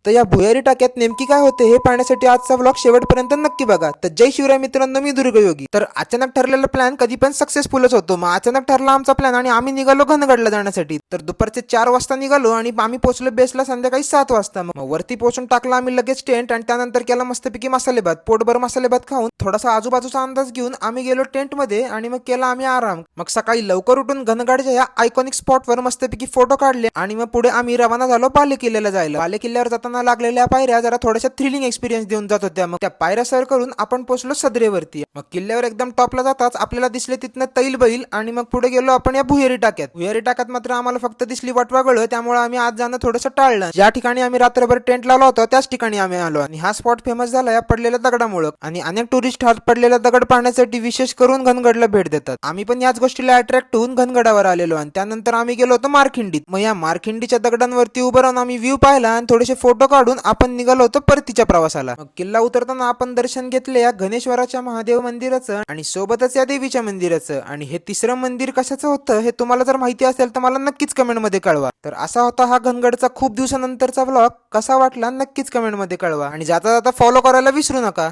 तर या भुयारी टाक्यात नेमकी काय होते हे पाहण्यासाठी आजचा व्लॉग शेवटपर्यंत नक्की बघा. तर जय शिवराय मित्रांनो, मी दुर्गयोगी. तर अचानक ठरलेला प्लॅन कधी पण सक्सेसफुलच होतो. मग अचानक ठरला आमचा प्लॅन आणि आम्ही निघालो घनगडला जाण्यासाठी. तर दुपारचे 4 वाजता निघालो आणि आम्ही पोहोचलो बेसला संध्याकाळी 7 वाजता. मग वरती पोहोचून टाकला आम्ही लगेच टेंट आणि त्यानंतर केला मस्तपैकी मसाले भात. पोटभर मसाले भात खाऊन थोडासा आजूबाजूचा अंदाज घेऊन आम्ही गेलो टेंट मध्ये आणि मग केला आम्ही आराम. मग सकाळी लवकर उठून घनगडच्या या आयकॉनिक स्पॉटवर मस्तपैकी फोटो काढले आणि मग पुढे आम्ही रवाना झालो बाले किल्ल्याला जायला. बाले किल्ल्यावर जाताना लागलेल्या पायऱ्या जरा थोड्याशा थ्रिलिंग एक्सपिरियन्स देऊन जात होत्या. मग त्या पायऱ्या सर करून आपण पोहोचलो सदरेवरती. मग किल्ल्यावर एकदम टॉपला जाताच आपल्याला दिसले तिथनं तैल बैल आणि मग पुढे गेलो आपण या भुयारी टाक्यात. भुयारी टाक्यात मात्र आम्हाला फक्त दिसली वाटवागळ, त्यामुळे आम्ही आज जाणं थोडंसं टाळलं. ज्या ठिकाणी आम्ही रात्रभर टेंट लावला होता त्याच ठिकाणी आम्ही आलो आणि हा स्पॉट फेमस झाला या पडलेल्या दगडामुळे. आणि अनेक टुरिस्ट हा पडलेला दगड पाहण्यासाठी विशेष करून घनगडला भेट देतात. आम्ही पण याच गोष्टीला अट्रॅक्ट होऊन घनगडावर आलेलो आणि त्यानंतर आम्ही गेलो होतो मारखिंडीत. मग या मारखिंडीच्या दगडांवरती उभं राहून आम्ही व्ह्यू पाहिला आणि थोडेसे फोटो काढून आपण निघालो होतो परतीच्या प्रवासाला. मग किल्ला उतरताना आपण दर्शन घेतले या गणेश्वराच्या महादेव मंदिराचं आणि सोबतच या देवीच्या मंदिराचं. आणि हे तिसरं मंदिर कशाचं होतं हे तुम्हाला जर माहिती असेल तर मला नक्कीच कमेंट मध्ये कळवा. तर असा होता हा घनगडचा खूप दिवसानंतरचा व्लॉग. कसा वाटला नक्कीच कमेंट मध्ये कळवा आणि जाता जाता फॉलो करायला विसरू नका.